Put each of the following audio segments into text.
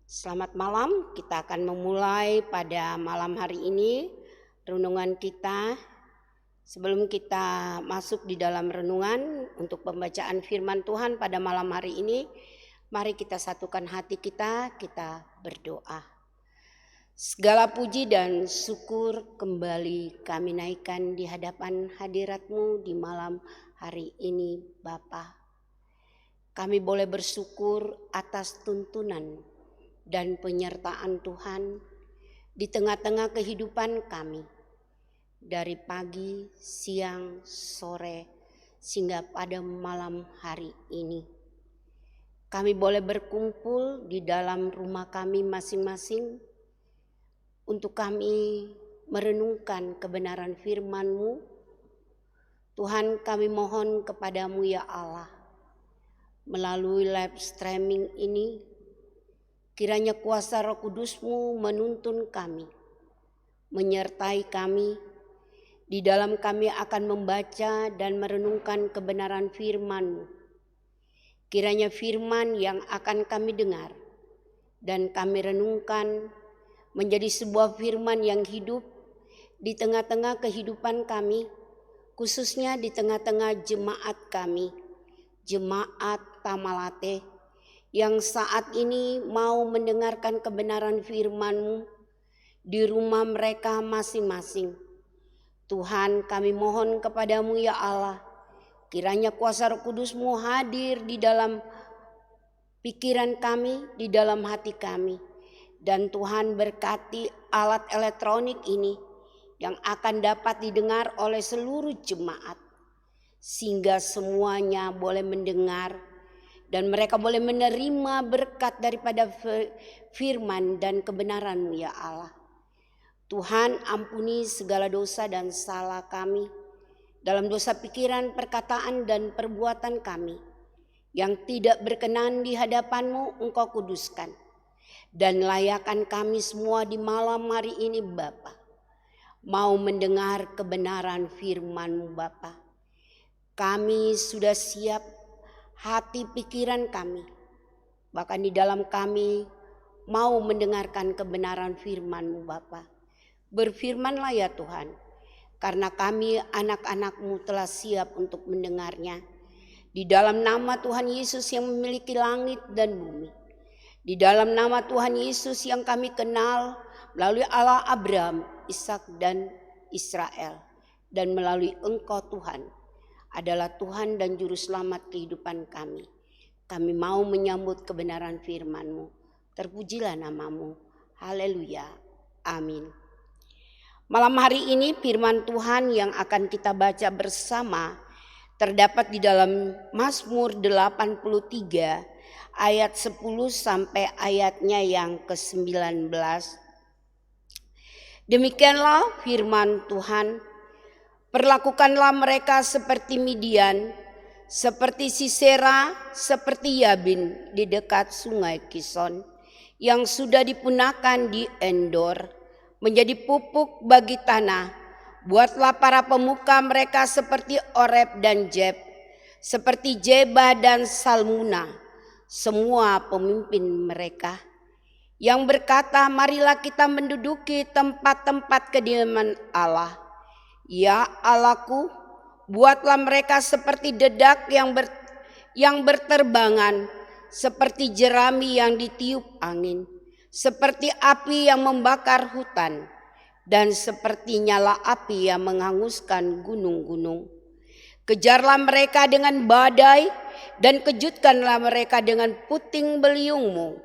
Selamat malam, kita akan memulai pada malam hari ini renungan kita. Sebelum kita masuk di dalam renungan untuk pembacaan firman Tuhan pada malam hari ini, mari kita satukan hati kita berdoa. Segala puji dan syukur kembali kami naikkan di hadapan hadirat-Mu di malam hari ini, Bapa. Kami boleh bersyukur atas tuntunan dan penyertaan Tuhan di tengah-tengah kehidupan kami. Dari pagi, siang, sore, sehingga pada malam hari ini. Kami boleh berkumpul di dalam rumah kami masing-masing untuk kami merenungkan kebenaran firman-Mu. Tuhan, kami mohon kepadamu ya Allah, melalui live streaming ini, kiranya kuasa Roh Kudus-Mu menuntun kami, menyertai kami, di dalam kami akan membaca dan merenungkan kebenaran firman-Mu. Kiranya firman yang akan kami dengar dan kami renungkan menjadi sebuah firman yang hidup di tengah-tengah kehidupan kami, khususnya di tengah-tengah jemaat kami, jemaat Tamalate, yang saat ini mau mendengarkan kebenaran firman-Mu di rumah mereka masing-masing. Tuhan, kami mohon kepadamu ya Allah, kiranya kuasa Roh Kudus-Mu hadir di dalam pikiran kami, di dalam hati kami. Dan Tuhan berkati alat elektronik ini yang akan dapat didengar oleh seluruh jemaat, sehingga semuanya boleh mendengar dan mereka boleh menerima berkat daripada firman dan kebenaran-Mu ya Allah. Tuhan, ampuni segala dosa dan salah kami dalam dosa pikiran, perkataan dan perbuatan kami yang tidak berkenan di hadapan-Mu. Engkau kuduskan dan layakan kami semua di malam hari ini Bapa, mau mendengar kebenaran firman-Mu Bapa. Kami sudah siap, hati pikiran kami, bahkan di dalam kami mau mendengarkan kebenaran firman-Mu Bapa. Berfirmanlah ya Tuhan, karena kami anak-anak-Mu telah siap untuk mendengarnya. Di dalam nama Tuhan Yesus yang memiliki langit dan bumi, di dalam nama Tuhan Yesus yang kami kenal melalui Allah Abraham, Ishak dan Israel, dan melalui Engkau Tuhan adalah Tuhan dan Juru Selamat kehidupan kami. Kami mau menyambut kebenaran firman-Mu. Terpujilah nama-Mu. Haleluya. Amin. Malam hari ini firman Tuhan yang akan kita baca bersama terdapat di dalam Mazmur 83 ayat 10 sampai ayatnya yang ke-19. Demikianlah firman Tuhan. Perlakukanlah mereka seperti Midian, seperti Sisera, seperti Yabin di dekat sungai Kison, yang sudah dipunahkan di Endor, menjadi pupuk bagi tanah. Buatlah para pemuka mereka seperti Oreb dan Jeb, seperti Jeba dan Salmuna, semua pemimpin mereka, yang berkata, marilah kita menduduki tempat-tempat kediaman Allah. Ya Allahku, buatlah mereka seperti dedak yang berterbangan, seperti jerami yang ditiup angin, seperti api yang membakar hutan, dan seperti nyala api yang menghanguskan gunung-gunung. Kejarlah mereka dengan badai dan kejutkanlah mereka dengan puting beliung-Mu.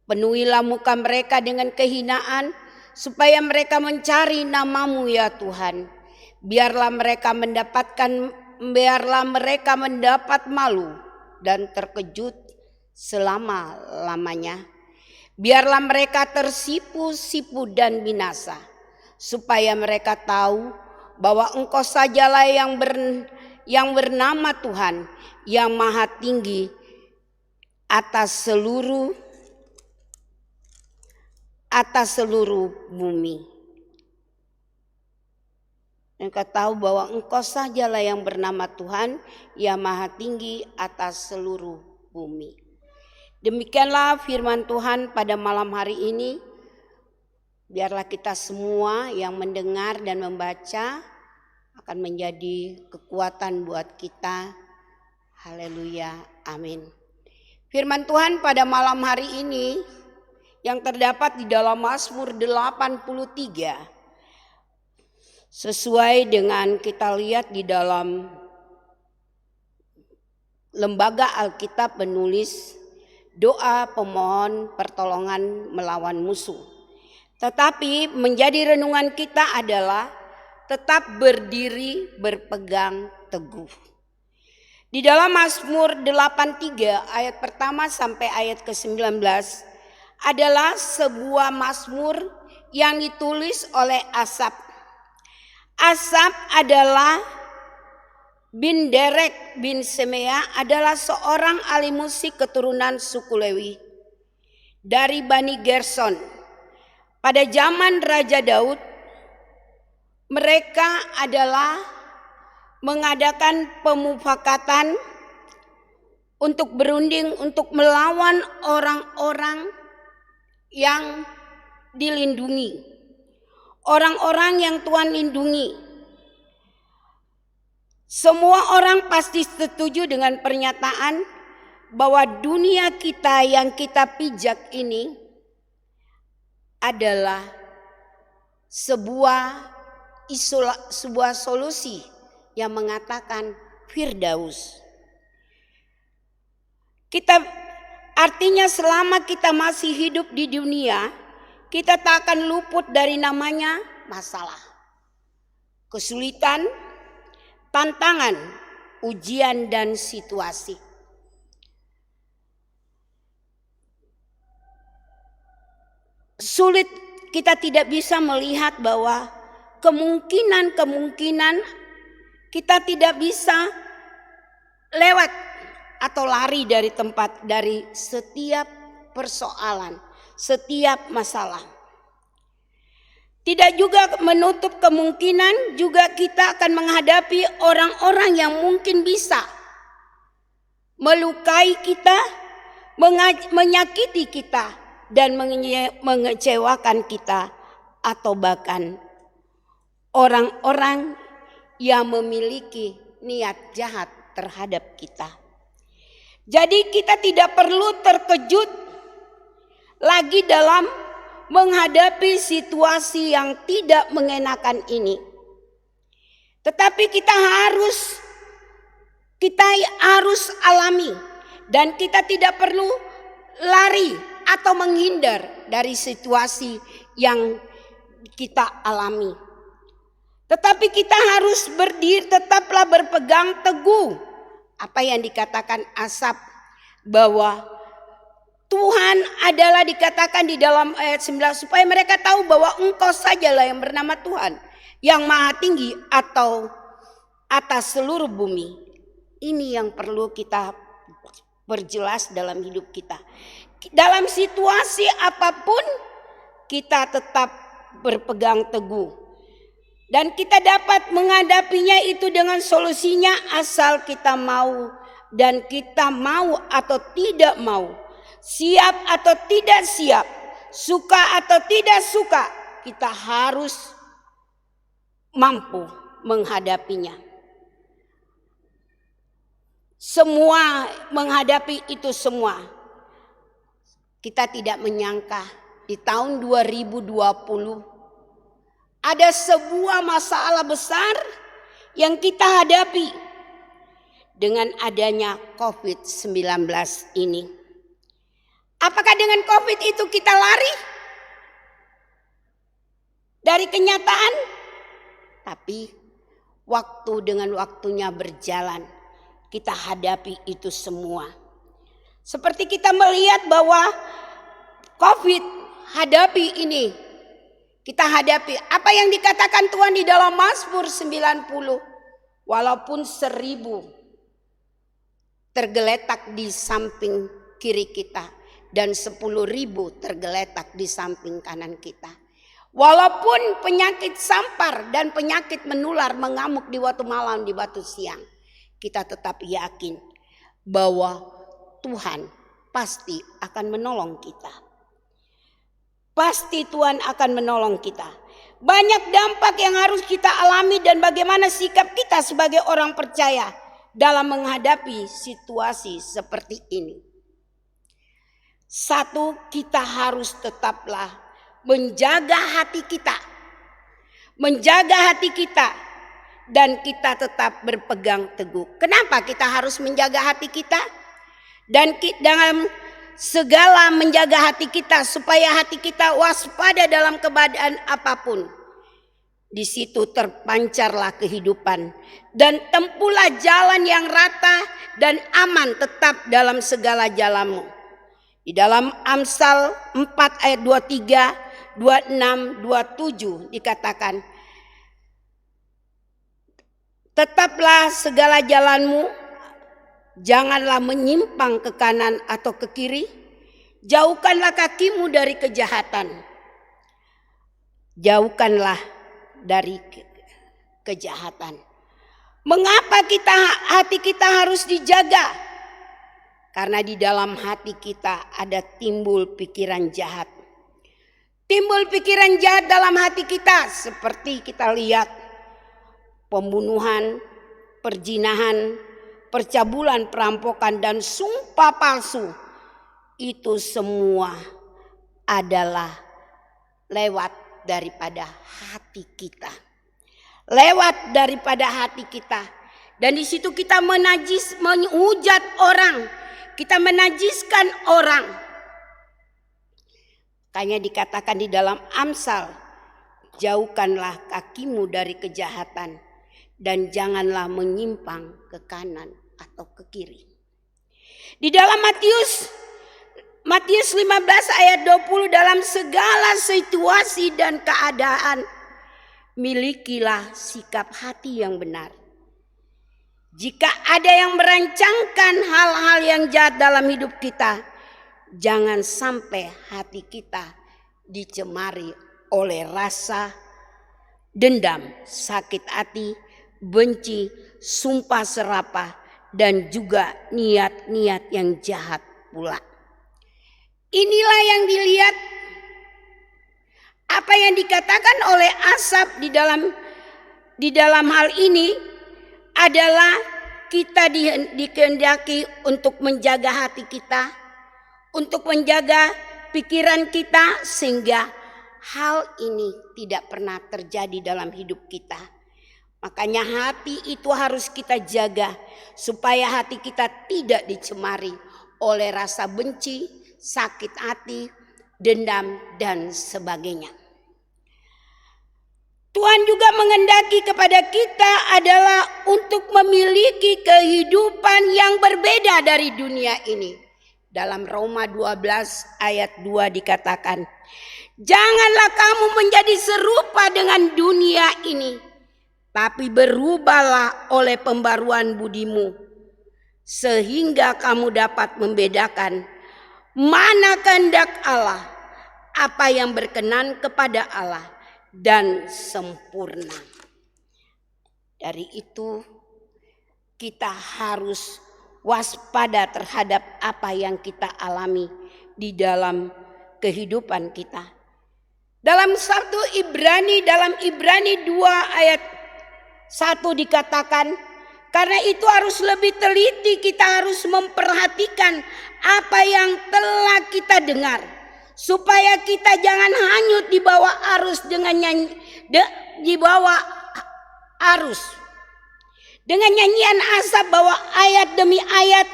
Penuhilah muka mereka dengan kehinaan supaya mereka mencari nama-Mu ya Tuhan. Biarlah mereka mendapat malu dan terkejut selama-lamanya. Biarlah mereka tersipu-sipu dan binasa, supaya mereka tahu bahwa Engkau sajalah yang bernama Tuhan, yang maha tinggi atas seluruh bumi. Engkau tahu bahwa Engkau sajalah yang bernama Tuhan, yang maha tinggi atas seluruh bumi. Demikianlah firman Tuhan pada malam hari ini. Biarlah kita semua yang mendengar dan membaca akan menjadi kekuatan buat kita. Haleluya, amin. Firman Tuhan pada malam hari ini yang terdapat di dalam Mazmur 83. Sesuai dengan kita lihat di dalam Lembaga Alkitab menulis doa pemohon pertolongan melawan musuh. Tetapi menjadi renungan kita adalah tetap berdiri berpegang teguh. Di dalam Mazmur 83 ayat pertama sampai ayat ke-19 adalah sebuah mazmur yang ditulis oleh Asaf. Asaf adalah bin Derek bin Semea, adalah seorang ahli musik keturunan suku Lewi dari Bani Gerson. Pada zaman Raja Daud, mereka adalah mengadakan pemufakatan untuk berunding untuk melawan orang-orang yang dilindungi, orang-orang yang Tuhan lindungi. Semua orang pasti setuju dengan pernyataan bahwa dunia kita yang kita pijak ini adalah sebuah solusi yang mengatakan Firdaus. Artinya selama kita masih hidup di dunia, kita tak akan luput dari namanya masalah, kesulitan, tantangan, ujian dan situasi. Sulit, kita tidak bisa melihat bahwa kemungkinan kita tidak bisa lewat atau lari dari setiap persoalan, setiap masalah. Tidak juga menutup kemungkinan juga kita akan menghadapi orang-orang yang mungkin bisa melukai kita, menyakiti kita, dan mengecewakan kita, atau bahkan orang-orang yang memiliki niat jahat terhadap kita. Jadi kita tidak perlu terkejut lagi dalam menghadapi situasi yang tidak mengenakan ini. Tetapi kita harus alami, dan kita tidak perlu lari atau menghindar dari situasi yang kita alami. Tetapi kita harus berdiri, tetaplah berpegang teguh. Apa yang dikatakan Asaf, bahwa Tuhan adalah, dikatakan di dalam ayat 9, supaya mereka tahu bahwa Engkau sajalah yang bernama Tuhan, yang maha tinggi atau atas seluruh bumi. Ini yang perlu kita perjelas dalam hidup kita. Dalam situasi apapun kita tetap berpegang teguh, dan kita dapat menghadapinya itu dengan solusinya asal kita mau, dan kita mau atau tidak mau, siap atau tidak siap, suka atau tidak suka, kita harus mampu menghadapinya. Semua menghadapi itu semua. Kita tidak menyangka di tahun 2020 ada sebuah masalah besar yang kita hadapi dengan adanya COVID-19 ini. Apakah dengan COVID itu kita lari dari kenyataan? Tapi waktu dengan waktunya berjalan, kita hadapi itu semua. Seperti kita melihat bahwa COVID hadapi ini, kita hadapi. Apa yang dikatakan Tuhan di dalam Mazmur 90, walaupun 1000 tergeletak di samping kiri kita dan 10.000 tergeletak di samping kanan kita. Walaupun penyakit sampar dan penyakit menular mengamuk di waktu malam, di waktu siang, kita tetap yakin bahwa Tuhan pasti akan menolong kita. Pasti Tuhan akan menolong kita. Banyak dampak yang harus kita alami dan bagaimana sikap kita sebagai orang percaya dalam menghadapi situasi seperti ini. Satu, kita harus tetaplah menjaga hati kita. Menjaga hati kita dan kita tetap berpegang teguh. Kenapa kita harus menjaga hati kita? Dan dalam segala menjaga hati kita supaya hati kita waspada dalam keadaan apapun. Di situ terpancarlah kehidupan dan tempuhlah jalan yang rata dan aman tetap dalam segala jalanmu. Di dalam Amsal 4 ayat 23, 26, 27 dikatakan, tetaplah segala jalanmu, janganlah menyimpang ke kanan atau ke kiri. Jauhkanlah kakimu dari kejahatan. Jauhkanlah dari kejahatan. Mengapa hati kita harus dijaga? Karena di dalam hati kita ada timbul pikiran jahat. Timbul pikiran jahat dalam hati kita seperti kita lihat pembunuhan, perzinahan, percabulan, perampokan, dan sumpah palsu. Itu semua adalah lewat daripada hati kita. Lewat daripada hati kita. Dan di situ kita menghujat orang. Kita menajiskan orang. Makanya dikatakan di dalam Amsal, jauhkanlah kakimu dari kejahatan. Dan janganlah menyimpang ke kanan atau ke kiri. Di dalam Matius 15 ayat 20, dalam segala situasi dan keadaan milikilah sikap hati yang benar. Jika ada yang merancangkan hal-hal yang jahat dalam hidup kita, jangan sampai hati kita dicemari oleh rasa dendam, sakit hati, benci, sumpah serapah, dan juga niat-niat yang jahat pula. Inilah yang dilihat, apa yang dikatakan oleh Asaf di dalam hal ini adalah kita dikehendaki untuk menjaga hati kita, untuk menjaga pikiran kita sehingga hal ini tidak pernah terjadi dalam hidup kita. Makanya hati itu harus kita jaga supaya hati kita tidak dicemari oleh rasa benci, sakit hati, dendam, dan sebagainya. Tuhan juga menghendaki kepada kita adalah untuk memiliki kehidupan yang berbeda dari dunia ini. Dalam Roma 12 ayat 2 dikatakan, janganlah kamu menjadi serupa dengan dunia ini, tapi berubahlah oleh pembaruan budimu, sehingga kamu dapat membedakan mana kehendak Allah, apa yang berkenan kepada Allah dan sempurna. Dari itu kita harus waspada terhadap apa yang kita alami di dalam kehidupan kita. Dalam dalam Ibrani 2 ayat 1 dikatakan, karena itu harus lebih teliti, kita harus memperhatikan apa yang telah kita dengar, supaya kita jangan hanyut di bawah arus dengan nyanyian Asaf, bahwa ayat demi ayat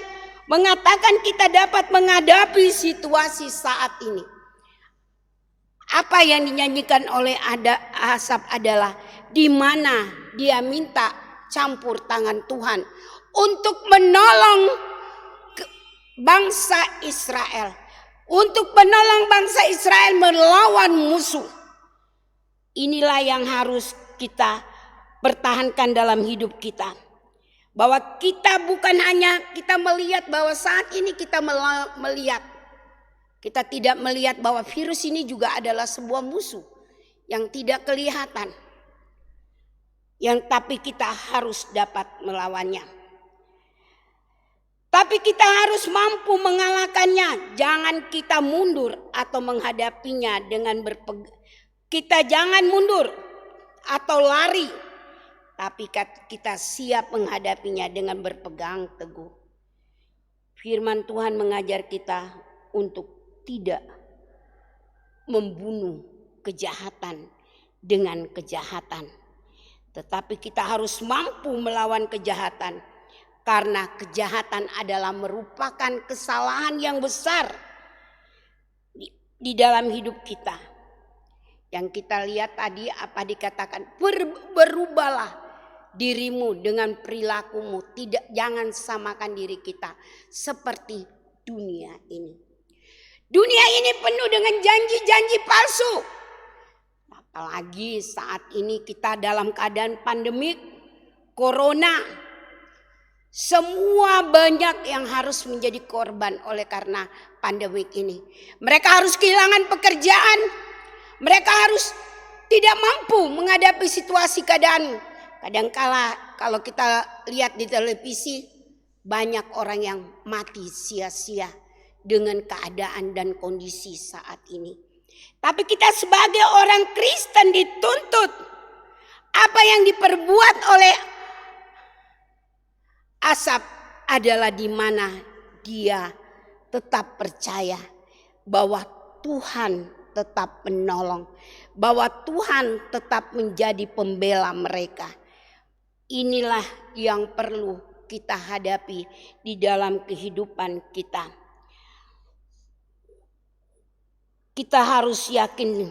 mengatakan kita dapat menghadapi situasi saat ini. Apa yang dinyanyikan oleh Asaf adalah di mana dia minta campur tangan Tuhan untuk menolong bangsa Israel, untuk menolong bangsa Israel melawan musuh. Inilah yang harus kita pertahankan dalam hidup kita. Bahwa kita bukan hanya kita melihat bahwa saat ini kita melihat. Kita tidak melihat bahwa virus ini juga adalah sebuah musuh yang tidak kelihatan. Tapi kita harus dapat melawannya. Tetapi kita harus mampu mengalahkannya. Jangan kita mundur atau menghadapinya dengan kita jangan mundur atau lari. Tapi kita siap menghadapinya dengan berpegang teguh. Firman Tuhan mengajar kita untuk tidak membunuh kejahatan dengan kejahatan. Tetapi kita harus mampu melawan kejahatan. Karena kejahatan adalah merupakan kesalahan yang besar di dalam hidup kita. Yang kita lihat tadi apa dikatakan, berubahlah dirimu dengan perilakumu. Jangan samakan diri kita seperti dunia ini. Dunia ini penuh dengan janji-janji palsu. Apalagi saat ini kita dalam keadaan pandemik, corona. Semua banyak yang harus menjadi korban oleh karena pandemik ini. Mereka harus kehilangan pekerjaan. Mereka harus tidak mampu menghadapi situasi keadaan. Kadangkala kalau kita lihat di televisi, banyak orang yang mati sia-sia dengan keadaan dan kondisi saat ini. Tapi kita sebagai orang Kristen dituntut apa yang diperbuat oleh Asap adalah di mana dia tetap percaya bahwa Tuhan tetap menolong, bahwa Tuhan tetap menjadi pembela mereka. Inilah yang perlu kita hadapi di dalam kehidupan kita. Kita harus yakin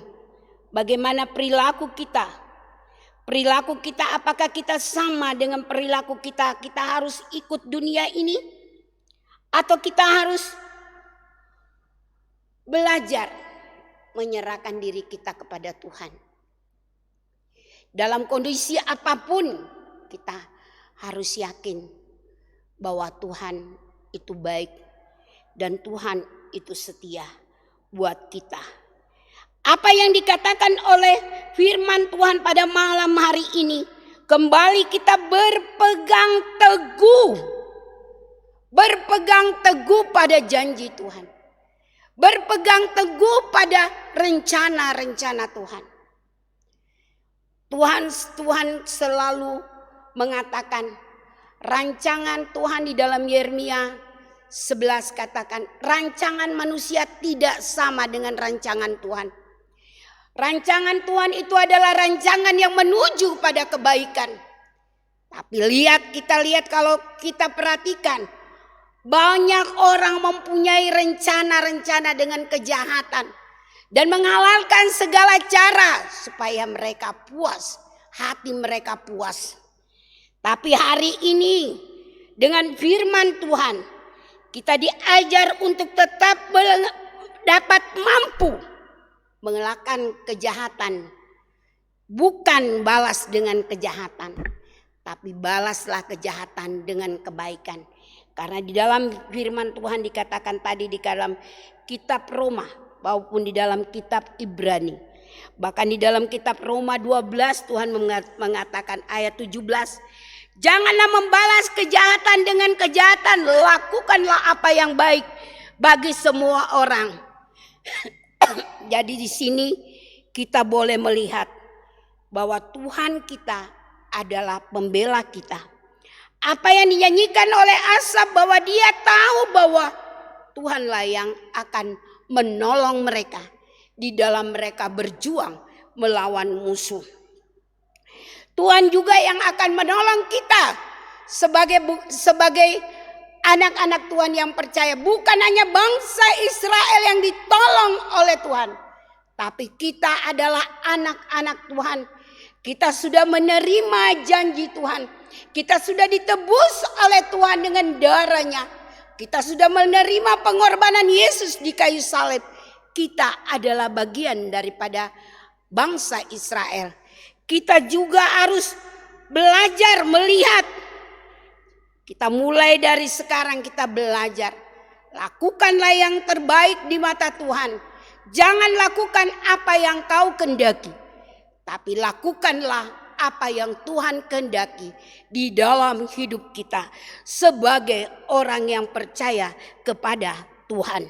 bagaimana perilaku kita. Perilaku kita, apakah kita sama dengan perilaku kita? Kita harus ikut dunia ini? Atau kita harus belajar menyerahkan diri kita kepada Tuhan? Dalam kondisi apapun kita harus yakin bahwa Tuhan itu baik dan Tuhan itu setia buat kita. Apa yang dikatakan oleh firman Tuhan pada malam hari ini, kembali kita berpegang teguh. Berpegang teguh pada janji Tuhan. Berpegang teguh pada rencana-rencana Tuhan. Tuhan selalu mengatakan, rancangan Tuhan di dalam Yeremia 11 katakan, rancangan manusia tidak sama dengan rancangan Tuhan. Rancangan Tuhan itu adalah rancangan yang menuju pada kebaikan. Tapi kita lihat kalau kita perhatikan, banyak orang mempunyai rencana-rencana dengan kejahatan dan menghalalkan segala cara supaya mereka puas, hati mereka puas. Tapi hari ini dengan firman Tuhan kita diajar untuk tetap dapat mampu mengelakkan kejahatan. Bukan balas dengan kejahatan, tapi balaslah kejahatan dengan kebaikan. Karena di dalam firman Tuhan dikatakan tadi di dalam kitab Roma maupun di dalam kitab Ibrani. Bahkan di dalam kitab Roma 12 Tuhan mengatakan ayat 17. Janganlah membalas kejahatan dengan kejahatan. Lakukanlah apa yang baik bagi semua orang. Jadi di sini kita boleh melihat bahwa Tuhan kita adalah pembela kita. Apa yang dinyanyikan oleh Asaf bahwa dia tahu bahwa Tuhanlah yang akan menolong mereka di dalam mereka berjuang melawan musuh. Tuhan juga yang akan menolong kita sebagai anak-anak Tuhan yang percaya. Bukan hanya bangsa Israel yang ditolong oleh Tuhan, tapi kita adalah anak-anak Tuhan. Kita sudah menerima janji Tuhan. Kita sudah ditebus oleh Tuhan dengan darahnya. Kita sudah menerima pengorbanan Yesus di kayu salib. Kita adalah bagian daripada bangsa Israel. Kita juga harus belajar melihat. Kita mulai dari sekarang kita belajar. Lakukanlah yang terbaik di mata Tuhan. Jangan lakukan apa yang kau kendaki. Tapi lakukanlah apa yang Tuhan kehendaki di dalam hidup kita sebagai orang yang percaya kepada Tuhan.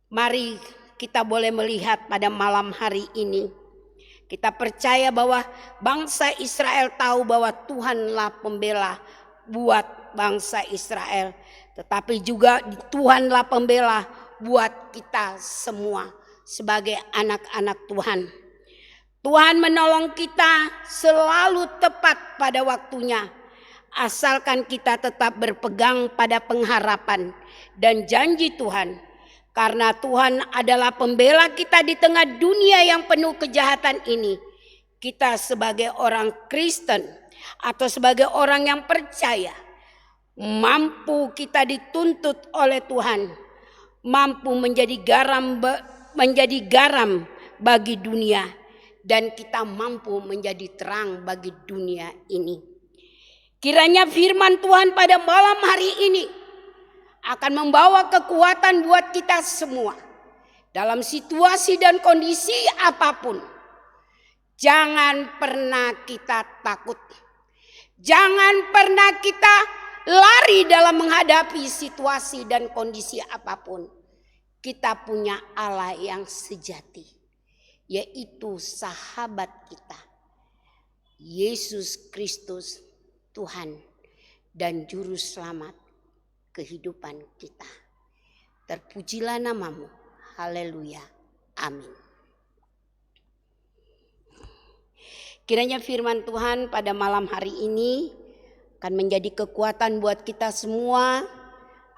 Mari kita boleh melihat pada malam hari ini. Kita percaya bahwa bangsa Israel tahu bahwa Tuhanlah pembela buat bangsa Israel. Tetapi juga Tuhanlah pembela buat kita semua sebagai anak-anak Tuhan. Tuhan menolong kita selalu tepat pada waktunya. Asalkan kita tetap berpegang pada pengharapan dan janji Tuhan. Karena Tuhan adalah pembela kita di tengah dunia yang penuh kejahatan ini. Kita sebagai orang Kristen atau sebagai orang yang percaya, mampu kita dituntut oleh Tuhan. Mampu menjadi garam bagi dunia. Dan kita mampu menjadi terang bagi dunia ini. Kiranya firman Tuhan pada malam hari ini akan membawa kekuatan buat kita semua. Dalam situasi dan kondisi apapun. Jangan pernah kita takut. Jangan pernah kita lari dalam menghadapi situasi dan kondisi apapun. Kita punya Allah yang sejati. Yaitu sahabat kita, Yesus Kristus, Tuhan dan Juru Selamat kehidupan kita. Terpujilah namamu, haleluya, amin. Kiranya firman Tuhan pada malam hari ini akan menjadi kekuatan buat kita semua,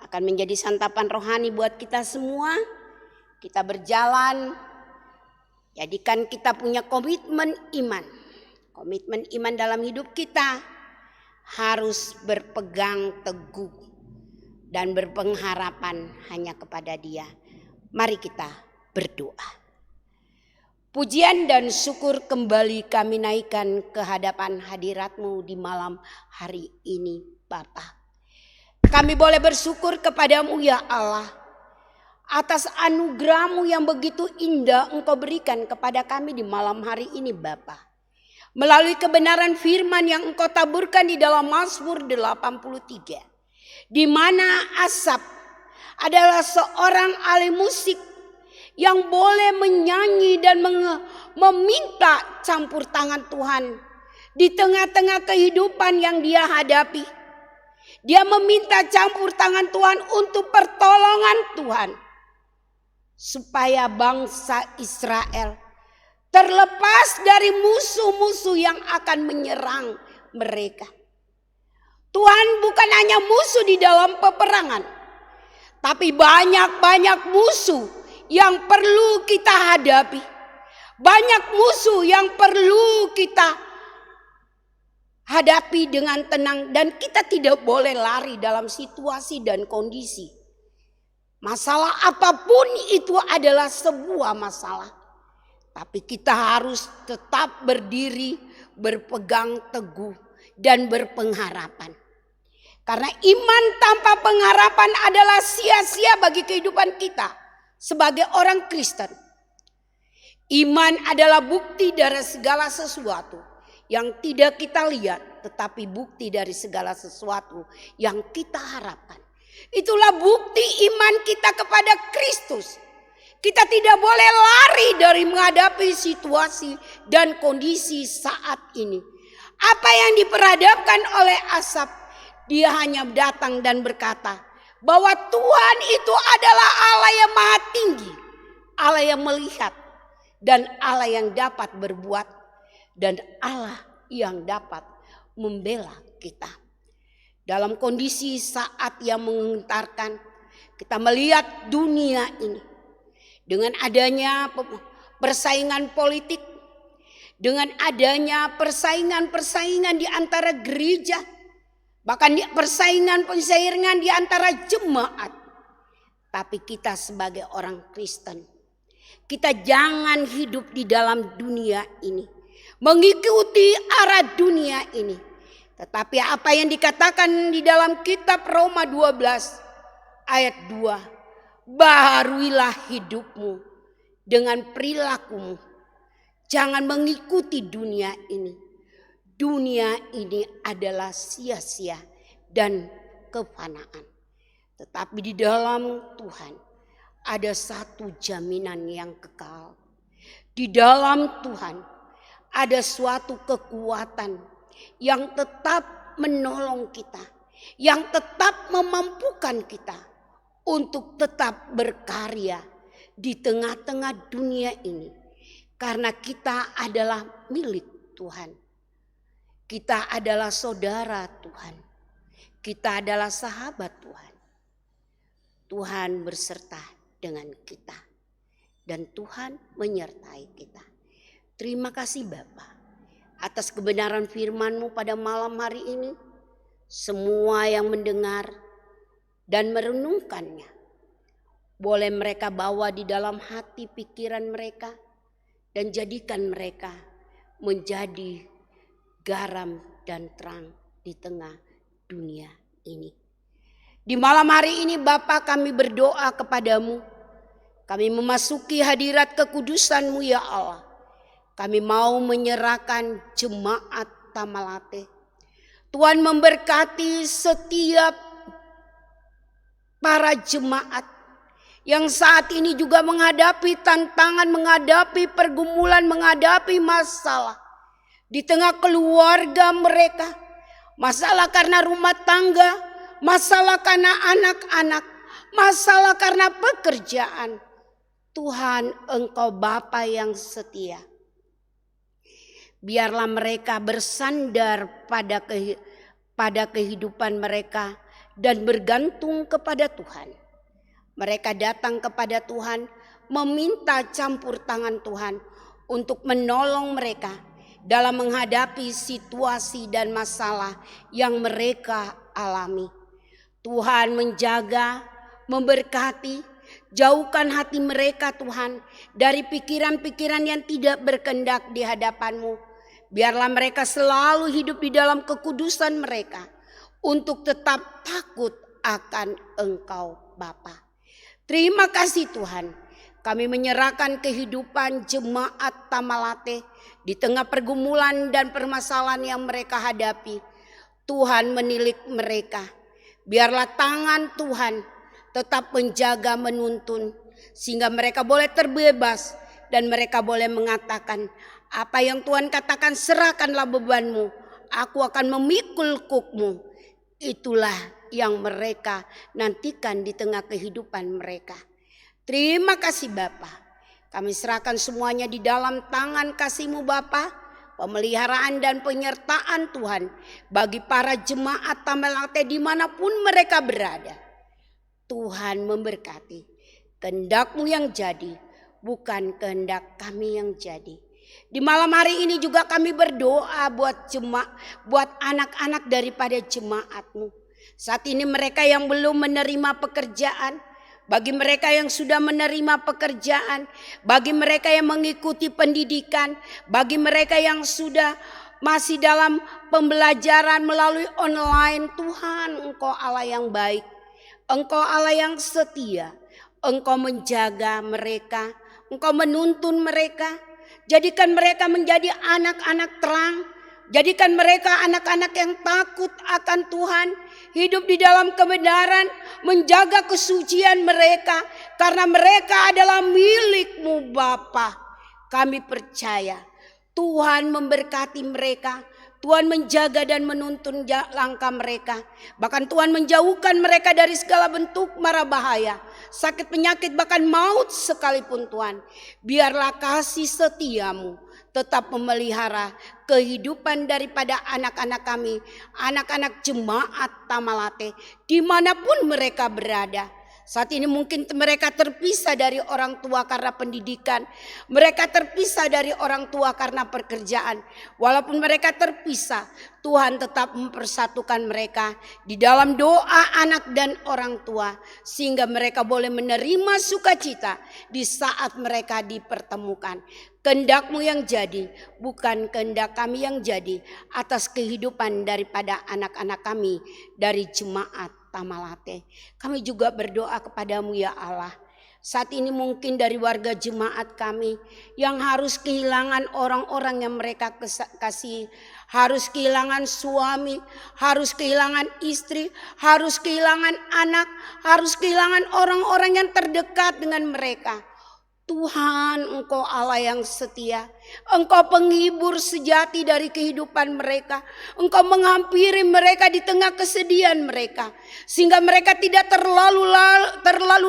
akan menjadi santapan rohani buat kita semua. Kita berjalan. Jadikan kita punya komitmen iman. Komitmen iman dalam hidup kita harus berpegang teguh dan berpengharapan hanya kepada Dia. Mari kita berdoa. Pujian dan syukur kembali kami naikkan ke hadapan hadirat-Mu di malam hari ini, Bapa. Kami boleh bersyukur kepadamu ya Allah. Atas anugerah-Mu yang begitu indah Engkau berikan kepada kami di malam hari ini Bapa. Melalui kebenaran firman yang Engkau taburkan di dalam Mazmur 83. Di mana Asaf adalah seorang ahli musik yang boleh menyanyi dan meminta campur tangan Tuhan. Di tengah-tengah kehidupan yang dia hadapi. Dia meminta campur tangan Tuhan untuk pertolongan Tuhan. Supaya bangsa Israel terlepas dari musuh-musuh yang akan menyerang mereka. Tuhan bukan hanya musuh di dalam peperangan. Tapi banyak-banyak musuh yang perlu kita hadapi. Banyak musuh yang perlu kita hadapi dengan tenang. Dan kita tidak boleh lari dalam situasi dan kondisi. Masalah apapun itu adalah sebuah masalah. Tapi kita harus tetap berdiri, berpegang teguh dan berpengharapan. Karena iman tanpa pengharapan adalah sia-sia bagi kehidupan kita sebagai orang Kristen. Iman adalah bukti dari segala sesuatu yang tidak kita lihat, tetapi bukti dari segala sesuatu yang kita harapkan. Itulah bukti iman kita kepada Kristus. Kita tidak boleh lari dari menghadapi situasi dan kondisi saat ini. Apa yang diperhadapkan oleh Asaf, dia hanya datang dan berkata bahwa Tuhan itu adalah Allah yang maha tinggi, Allah yang melihat, dan Allah yang dapat berbuat, dan Allah yang dapat membela kita. Dalam kondisi saat yang menggentarkan, kita melihat dunia ini dengan adanya persaingan politik, dengan adanya persaingan di antara gereja, bahkan persaingan di antara jemaat. Tapi kita sebagai orang Kristen, kita jangan hidup di dalam dunia ini, mengikuti arah dunia ini. Tetapi apa yang dikatakan di dalam kitab Roma 12 ayat 2. Baharuilah hidupmu dengan perilakumu. Jangan mengikuti dunia ini. Dunia ini adalah sia-sia dan kefanaan. Tetapi di dalam Tuhan ada satu jaminan yang kekal. Di dalam Tuhan ada suatu kekuatan yang tetap menolong kita, yang tetap memampukan kita untuk tetap berkarya di tengah-tengah dunia ini. Karena kita adalah milik Tuhan. Kita adalah saudara Tuhan. Kita adalah sahabat Tuhan. Tuhan berserta dengan kita. Dan Tuhan menyertai kita. Terima kasih Bapa atas kebenaran firman-Mu pada malam hari ini. Semua yang mendengar dan merenungkannya, boleh mereka bawa di dalam hati pikiran mereka. Dan jadikan mereka menjadi garam dan terang di tengah dunia ini. Di malam hari ini Bapa, kami berdoa kepadamu. Kami memasuki hadirat kekudusan-Mu ya Allah. Kami mau menyerahkan jemaat Tamalate. Tuhan memberkati setiap para jemaat yang saat ini juga menghadapi tantangan, menghadapi pergumulan, menghadapi masalah di tengah keluarga mereka. Masalah karena rumah tangga, masalah karena anak-anak, masalah karena pekerjaan. Tuhan, Engkau Bapa yang setia. Biarlah mereka bersandar pada kehidupan mereka dan bergantung kepada Tuhan. Mereka datang kepada Tuhan, meminta campur tangan Tuhan untuk menolong mereka dalam menghadapi situasi dan masalah yang mereka alami. Tuhan menjaga, memberkati, jauhkan hati mereka Tuhan dari pikiran-pikiran yang tidak berkehendak di hadapan-Mu. Biarlah mereka selalu hidup di dalam kekudusan mereka untuk tetap takut akan Engkau Bapa. Terima kasih Tuhan, kami menyerahkan kehidupan jemaat Tamalate di tengah pergumulan dan permasalahan yang mereka hadapi. Tuhan menilik mereka, biarlah tangan Tuhan tetap menjaga, menuntun, sehingga mereka boleh terbebas dan mereka boleh mengatakan, apa yang Tuhan katakan, serahkanlah bebanmu, aku akan memikul kukmu. Itulah yang mereka nantikan di tengah kehidupan mereka. Terima kasih Bapa. Kami serahkan semuanya di dalam tangan kasih-Mu Bapa. Pemeliharaan dan penyertaan Tuhan bagi para jemaat Tamalate dimanapun mereka berada. Tuhan memberkati. Kehendak-Mu yang jadi, bukan kehendak kami yang jadi. Di malam hari ini juga kami berdoa buat anak-anak daripada jemaat-Mu. Saat ini mereka yang belum menerima pekerjaan, bagi mereka yang sudah menerima pekerjaan, bagi mereka yang mengikuti pendidikan, bagi mereka yang sudah masih dalam pembelajaran melalui online. Tuhan, Engkau Allah yang baik, Engkau Allah yang setia, Engkau menjaga mereka, Engkau menuntun mereka. Jadikan mereka menjadi anak-anak terang. Jadikan mereka anak-anak yang takut akan Tuhan. Hidup di dalam kebenaran. Menjaga kesucian mereka. Karena mereka adalah milik-Mu Bapa. Kami percaya Tuhan memberkati mereka. Tuhan menjaga dan menuntun langkah mereka. Bahkan Tuhan menjauhkan mereka dari segala bentuk mara bahaya. Sakit penyakit bahkan maut sekalipun Tuhan. Biarlah kasih setia-Mu tetap memelihara kehidupan daripada anak-anak kami. Anak-anak jemaat Tamalate dimanapun mereka berada. Saat ini mungkin mereka terpisah dari orang tua karena pendidikan. Mereka terpisah dari orang tua karena pekerjaan. Walaupun mereka terpisah, Tuhan tetap mempersatukan mereka di dalam doa anak dan orang tua. Sehingga mereka boleh menerima sukacita di saat mereka dipertemukan. Kehendak-Mu yang jadi, bukan kehendak kami yang jadi atas kehidupan daripada anak-anak kami dari jemaat Tamalate. Kami juga berdoa kepada-Mu ya Allah. Saat ini mungkin dari warga jemaat kami yang harus kehilangan orang-orang yang mereka kasih, harus kehilangan suami, harus kehilangan istri, harus kehilangan anak, harus kehilangan orang-orang yang terdekat dengan mereka. Tuhan, Engkau Allah yang setia. Engkau penghibur sejati dari kehidupan mereka. Engkau menghampiri mereka di tengah kesedihan mereka, sehingga mereka tidak terlalu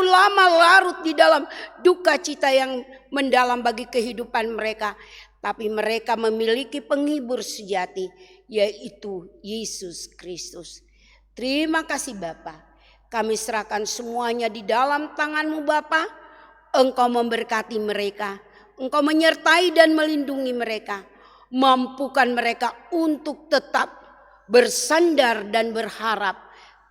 lama larut di dalam duka cita yang mendalam bagi kehidupan mereka. Tapi mereka memiliki penghibur sejati, yaitu Yesus Kristus. Terima kasih Bapa. Kami serahkan semuanya di dalam tangan-Mu Bapa. Engkau memberkati mereka, Engkau menyertai dan melindungi mereka. Mampukan mereka untuk tetap bersandar dan berharap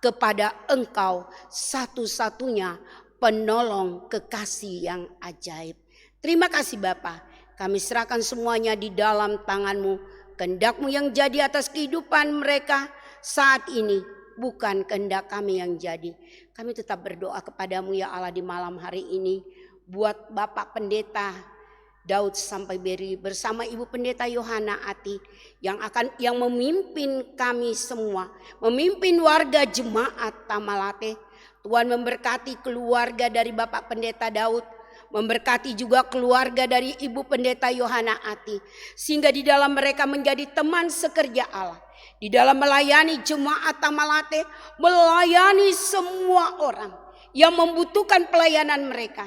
kepada Engkau, satu-satunya penolong kekasih yang ajaib. Terima kasih Bapa. Kami serahkan semuanya di dalam tangan-Mu. Kehendak-Mu yang jadi atas kehidupan mereka saat ini, bukan kehendak kami yang jadi. Kami tetap berdoa kepadamu ya Allah di malam hari ini. Buat Bapak Pendeta Daud Sampai Beri bersama Ibu Pendeta Yohana Ati yang memimpin kami semua, memimpin warga jemaat Tamalate. Tuhan memberkati keluarga dari Bapak Pendeta Daud, memberkati juga keluarga dari Ibu Pendeta Yohana Ati, sehingga di dalam mereka menjadi teman sekerja Allah. Di dalam melayani jemaat Tamalate, melayani semua orang yang membutuhkan pelayanan mereka.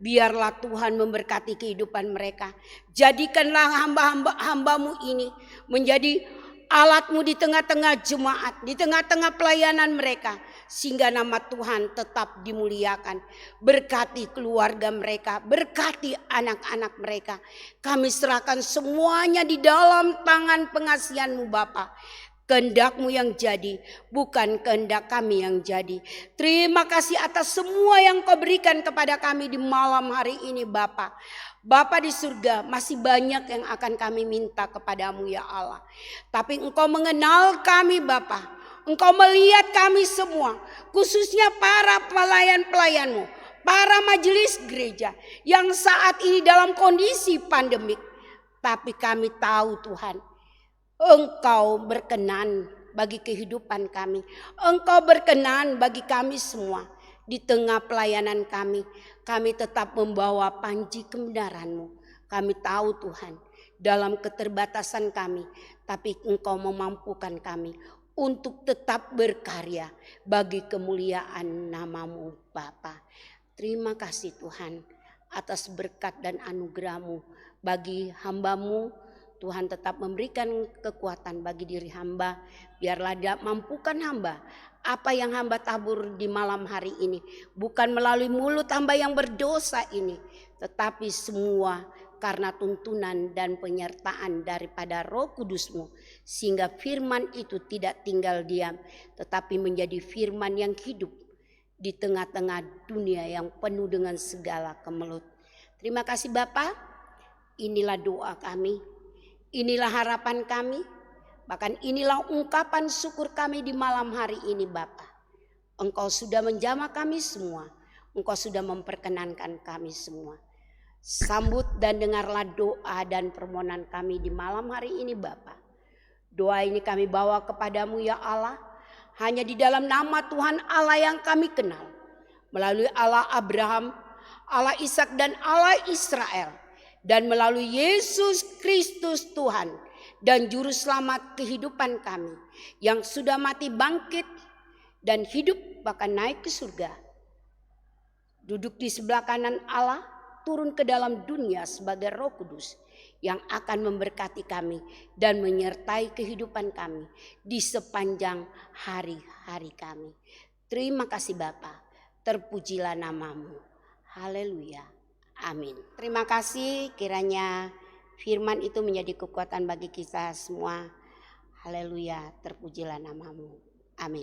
Biarlah Tuhan memberkati kehidupan mereka. Jadikanlah hamba-Mu ini menjadi alat-Mu di tengah-tengah jemaat, di tengah-tengah pelayanan mereka, sehingga nama Tuhan tetap dimuliakan. Berkati keluarga mereka, berkati anak-anak mereka. Kami serahkan semuanya di dalam tangan pengasihan-Mu Bapa. Kehendak-Mu yang jadi, bukan kehendak kami yang jadi. Terima kasih atas semua yang Kau berikan kepada kami di malam hari ini Bapa. Bapa di surga, masih banyak yang akan kami minta kepadamu ya Allah. Tapi Engkau mengenal kami Bapa. Engkau melihat kami semua, khususnya para pelayan-pelayan-Mu, para majelis gereja yang saat ini dalam kondisi pandemik. Tapi kami tahu Tuhan, Engkau berkenan bagi kehidupan kami. Engkau berkenan bagi kami semua. Di tengah pelayanan kami, kami tetap membawa panji kebenaran-Mu. Kami tahu Tuhan, dalam keterbatasan kami, tapi Engkau memampukan kami untuk tetap berkarya bagi kemuliaan nama-Mu Bapa. Terima kasih Tuhan atas berkat dan anugerah-Mu bagi hamba-Mu. Tuhan tetap memberikan kekuatan bagi diri hamba. Biarlah Dia mampukan hamba apa yang hamba tabur di malam hari ini. Bukan melalui mulut hamba yang berdosa ini, tetapi semua karena tuntunan dan penyertaan daripada Roh Kudus-Mu. Sehingga firman itu tidak tinggal diam, tetapi menjadi firman yang hidup di tengah-tengah dunia yang penuh dengan segala kemelut. Terima kasih Bapa. Inilah doa kami. Inilah harapan kami, bahkan inilah ungkapan syukur kami di malam hari ini Bapa. Engkau sudah menjamah kami semua, Engkau sudah memperkenankan kami semua. Sambut dan dengarlah doa dan permohonan kami di malam hari ini Bapa. Doa ini kami bawa kepadamu ya Allah, hanya di dalam nama Tuhan Allah yang kami kenal. Melalui Allah Abraham, Allah Ishak dan Allah Israel. Dan melalui Yesus Kristus Tuhan dan Juru Selamat kehidupan kami, yang sudah mati bangkit dan hidup bahkan naik ke surga. Duduk di sebelah kanan Allah, turun ke dalam dunia sebagai Roh Kudus yang akan memberkati kami dan menyertai kehidupan kami di sepanjang hari-hari kami. Terima kasih Bapa, terpujilah nama-Mu. Haleluya. Amin. Terima kasih, kiranya firman itu menjadi kekuatan bagi kita semua. Haleluya, terpujilah nama-Mu. Amin.